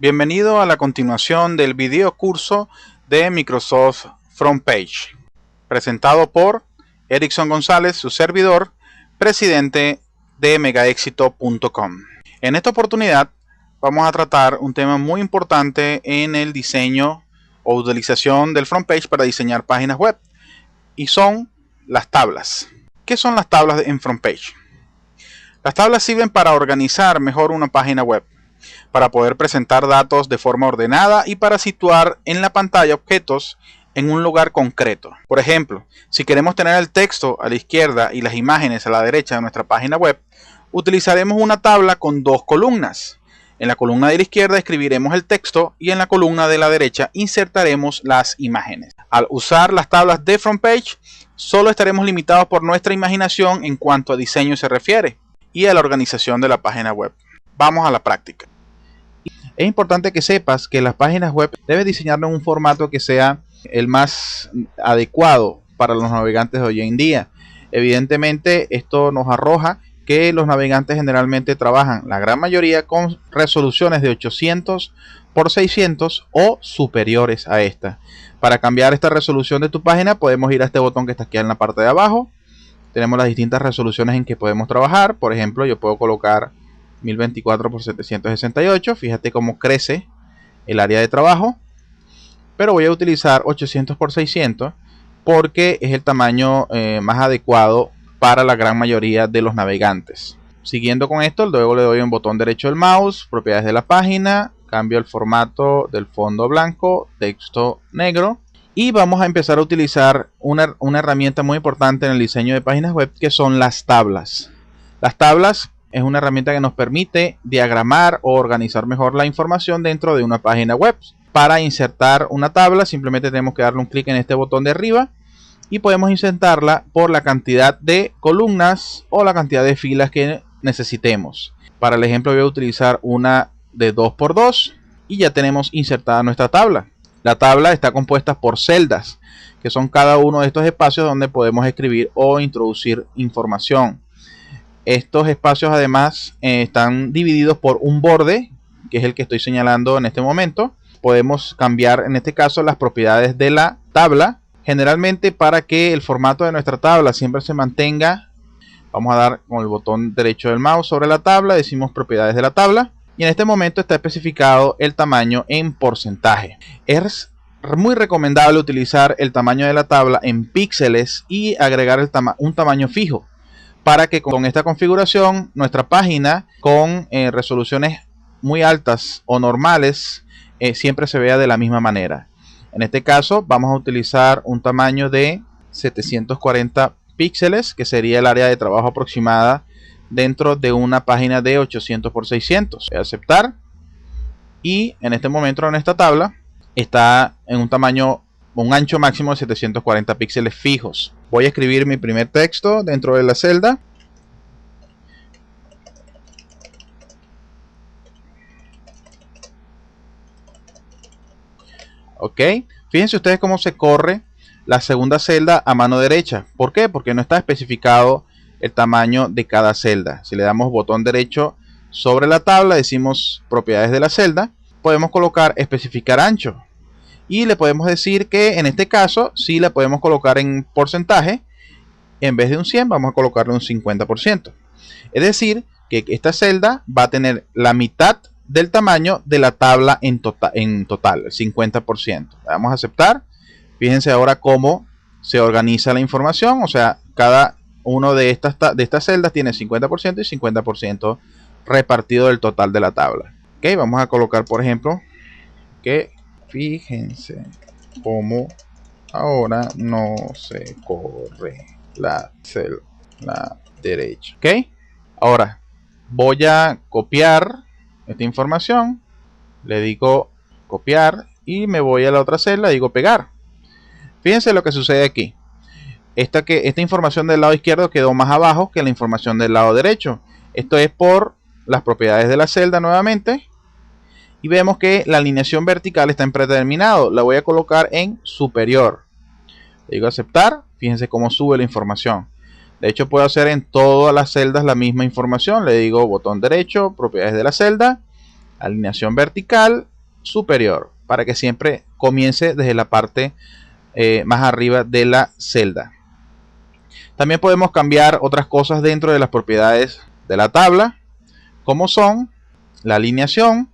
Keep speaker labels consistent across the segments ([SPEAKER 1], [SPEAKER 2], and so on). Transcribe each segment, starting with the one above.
[SPEAKER 1] Bienvenido a la continuación del video curso de Microsoft FrontPage, presentado por Erickson González, su servidor, presidente de megaexito.com. En esta oportunidad vamos a tratar un tema muy importante en el diseño o utilización del FrontPage para diseñar páginas web, y son las tablas. ¿Qué son las tablas en FrontPage? Las tablas sirven para organizar mejor una página web, para poder presentar datos de forma ordenada y para situar en la pantalla objetos en un lugar concreto. Por ejemplo, si queremos tener el texto a la izquierda y las imágenes a la derecha de nuestra página web, utilizaremos una tabla con dos columnas. En la columna de la izquierda escribiremos el texto y en la columna de la derecha insertaremos las imágenes. Al usar las tablas de FrontPage, solo estaremos limitados por nuestra imaginación en cuanto a diseño se refiere y a la organización de la página web. Vamos a la práctica. Es importante que sepas que las páginas web debes diseñarlo en un formato que sea el más adecuado para los navegantes de hoy en día. Evidentemente, esto nos arroja que los navegantes generalmente trabajan, la gran mayoría, con resoluciones de 800 por 600 o superiores a esta. Para cambiar esta resolución de tu página podemos ir a este botón que está aquí en la parte de abajo. Tenemos las distintas resoluciones en que podemos trabajar. Por ejemplo, yo puedo colocar 1024 por 768. Fíjate cómo crece el área de trabajo. Pero voy a utilizar 800 por 600 porque es el tamaño más adecuado para la gran mayoría de los navegantes. Siguiendo con esto, luego le doy un botón derecho del mouse, propiedades de la página, cambio el formato del fondo blanco, texto negro, y vamos a empezar a utilizar una herramienta muy importante en el diseño de páginas web, que son las tablas. Las tablas es una herramienta que nos permite diagramar o organizar mejor la información dentro de una página web. Para insertar una tabla simplemente tenemos que darle un clic en este botón de arriba y podemos insertarla por la cantidad de columnas o la cantidad de filas que necesitemos. Para el ejemplo voy a utilizar una de 2×2 y ya tenemos insertada nuestra tabla. La tabla está compuesta por celdas, que son cada uno de estos espacios donde podemos escribir o introducir información. Estos espacios además están divididos por un borde, que es el que estoy señalando en este momento. Podemos cambiar en este caso las propiedades de la tabla, generalmente para que el formato de nuestra tabla siempre se mantenga. Vamos a dar con el botón derecho del mouse sobre la tabla, decimos propiedades de la tabla, y en este momento está especificado el tamaño en porcentaje. Es muy recomendable utilizar el tamaño de la tabla en píxeles y agregar un tamaño fijo, para que con esta configuración nuestra página con resoluciones muy altas o normales siempre se vea de la misma manera. En este caso vamos a utilizar un tamaño de 740 píxeles, que sería el área de trabajo aproximada dentro de una página de 800 por 600. Voy a aceptar y en este momento en esta tabla está en un ancho máximo de 740 píxeles fijos. Voy a escribir mi primer texto dentro de la celda. Ok, fíjense ustedes cómo se corre la segunda celda a mano derecha. ¿Por qué? Porque no está especificado el tamaño de cada celda. Si le damos botón derecho sobre la tabla, decimos propiedades de la celda, podemos colocar especificar ancho. Y le podemos decir que en este caso sí la podemos colocar en porcentaje. En vez de un 100 vamos a colocarle un 50%. Es decir, que esta celda va a tener la mitad del tamaño de la tabla en total, el 50%. Vamos a aceptar. Fíjense ahora cómo se organiza la información. O sea, cada uno de estas celdas tiene 50% y 50% repartido del total de la tabla. Ok, vamos a colocar, por ejemplo, que fíjense cómo ahora no se corre la celda derecha. Ok, ahora voy a copiar esta información, le digo copiar y me voy a la otra celda, digo pegar. Fíjense lo que sucede aquí. Esta información del lado izquierdo quedó más abajo que la información del lado derecho. Esto es por las propiedades de la celda nuevamente. Y vemos que la alineación vertical está en predeterminado. La voy a colocar en superior. Le digo aceptar. Fíjense cómo sube la información. De hecho, puedo hacer en todas las celdas la misma información. Le digo botón derecho, propiedades de la celda, alineación vertical superior para que siempre comience desde la parte más arriba de la celda. También podemos cambiar otras cosas dentro de las propiedades de la tabla, como son la alineación.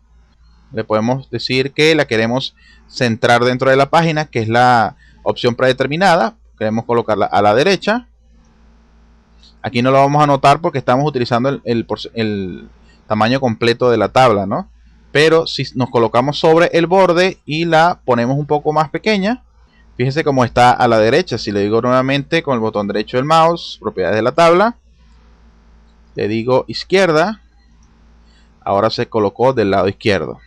[SPEAKER 1] Le podemos decir que la queremos centrar dentro de la página, que es la opción predeterminada. Queremos colocarla a la derecha. Aquí no lo vamos a notar porque estamos utilizando el tamaño completo de la tabla, ¿no? Pero si nos colocamos sobre el borde y la ponemos un poco más pequeña, fíjense cómo está a la derecha. Si le digo nuevamente con el botón derecho del mouse, propiedades de la tabla, le digo izquierda, ahora se colocó del lado izquierdo.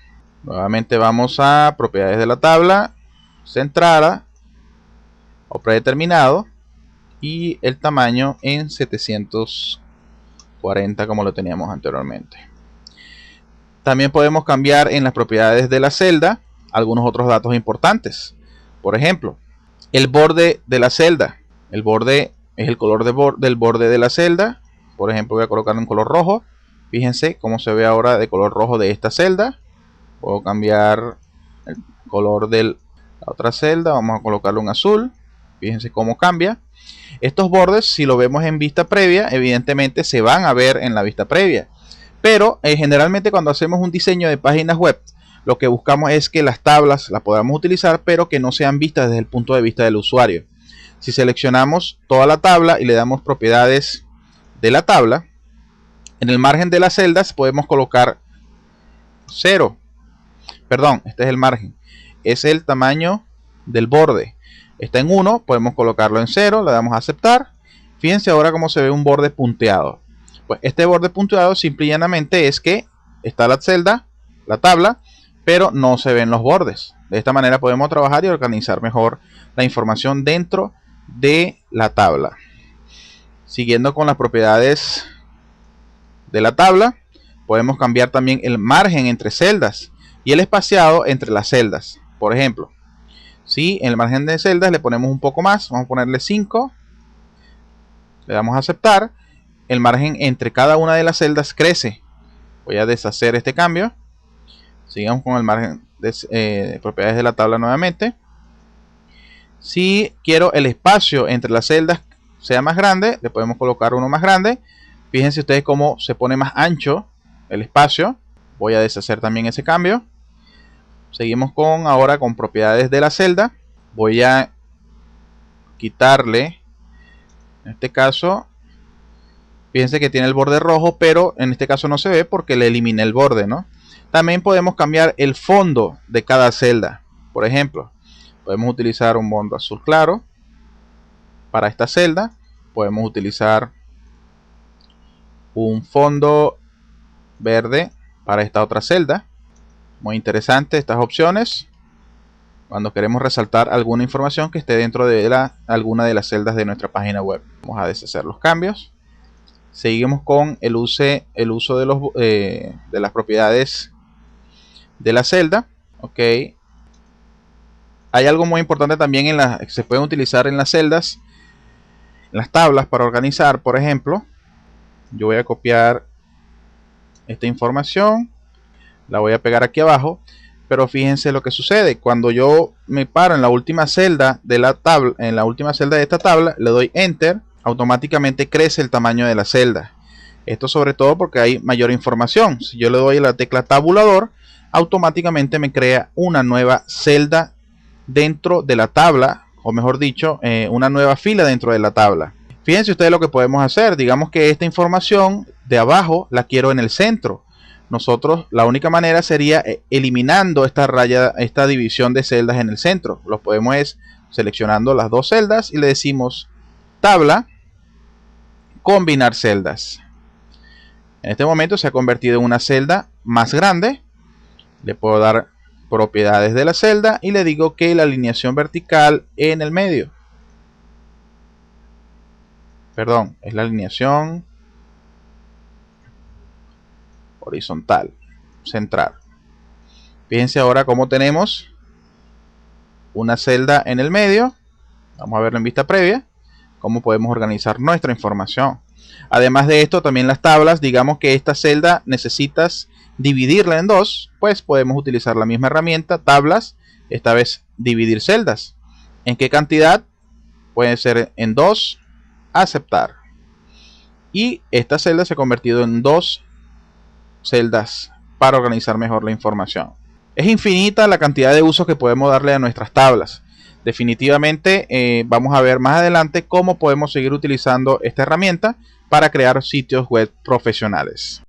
[SPEAKER 1] Nuevamente vamos a propiedades de la tabla, centrada o predeterminado, y el tamaño en 740 como lo teníamos anteriormente. También podemos cambiar en las propiedades de la celda algunos otros datos importantes. Por ejemplo, el borde de la celda. El borde es el color del borde de la celda. Por ejemplo, voy a colocarlo en color rojo. Fíjense cómo se ve ahora de color rojo de esta celda. Puedo cambiar el color de la otra celda. Vamos a colocarlo en azul. Fíjense cómo cambia. Estos bordes, si lo vemos en vista previa, evidentemente se van a ver en la vista previa. Pero generalmente cuando hacemos un diseño de páginas web, lo que buscamos es que las tablas las podamos utilizar, pero que no sean vistas desde el punto de vista del usuario. Si seleccionamos toda la tabla y le damos propiedades de la tabla, en el margen de las celdas podemos colocar 0. Perdón, este es el margen. Es el tamaño del borde. Está en 1, podemos colocarlo en 0, le damos a aceptar. Fíjense ahora cómo se ve un borde punteado. Pues este borde punteado simple y llanamente es que está la celda, la tabla, pero no se ven los bordes. De esta manera podemos trabajar y organizar mejor la información dentro de la tabla. Siguiendo con las propiedades de la tabla, podemos cambiar también el margen entre celdas y el espaciado entre las celdas. Por ejemplo, si en el margen de celdas le ponemos un poco más, vamos a ponerle 5, le damos a aceptar, el margen entre cada una de las celdas crece. Voy a deshacer este cambio. Sigamos con el margen de propiedades de la tabla nuevamente. Si quiero el espacio entre las celdas sea más grande, le podemos colocar uno más grande. Fíjense ustedes cómo se pone más ancho el espacio. Voy a deshacer también ese cambio. Seguimos ahora con propiedades de la celda. Voy a quitarle, en este caso, fíjense que tiene el borde rojo, pero en este caso no se ve porque le eliminé el borde, ¿no? También podemos cambiar el fondo de cada celda. Por ejemplo, podemos utilizar un fondo azul claro para esta celda. Podemos utilizar un fondo verde para esta otra celda. Muy interesante estas opciones cuando queremos resaltar alguna información que esté dentro de alguna de las celdas de nuestra página web. Vamos a deshacer los cambios. Seguimos con el uso de las propiedades de la celda. Ok. Hay algo muy importante también que se pueden utilizar en las celdas, en las tablas para organizar. Por ejemplo, yo voy a copiar esta información, la voy a pegar aquí abajo, pero fíjense lo que sucede cuando yo me paro en la última celda de la tabla, en la última celda de esta tabla, le doy enter, automáticamente crece el tamaño de la celda. Esto sobre todo porque hay mayor información. Si yo le doy a la tecla tabulador, automáticamente me crea una nueva celda dentro de la tabla, o mejor dicho, una nueva fila dentro de la tabla. Fíjense ustedes lo que podemos hacer. Digamos que esta información de abajo la quiero en el centro. Nosotros la única manera sería eliminando esta raya, esta división de celdas en el centro. Lo podemos seleccionando las dos celdas y le decimos tabla, combinar celdas. En este momento se ha convertido en una celda más grande. Le puedo dar propiedades de la celda y le digo que la alineación vertical en el medio, perdón, es la alineación horizontal, central. Fíjense ahora cómo tenemos una celda en el medio. Vamos a verlo en vista previa, cómo podemos organizar nuestra información. Además de esto, también las tablas, digamos que esta celda necesitas dividirla en dos, pues podemos utilizar la misma herramienta, tablas, esta vez dividir celdas. ¿En qué cantidad? Puede ser en 2, aceptar. Y esta celda se ha convertido en 2 celdas para organizar mejor la información. Es infinita la cantidad de usos que podemos darle a nuestras tablas. Definitivamente vamos a ver más adelante cómo podemos seguir utilizando esta herramienta para crear sitios web profesionales.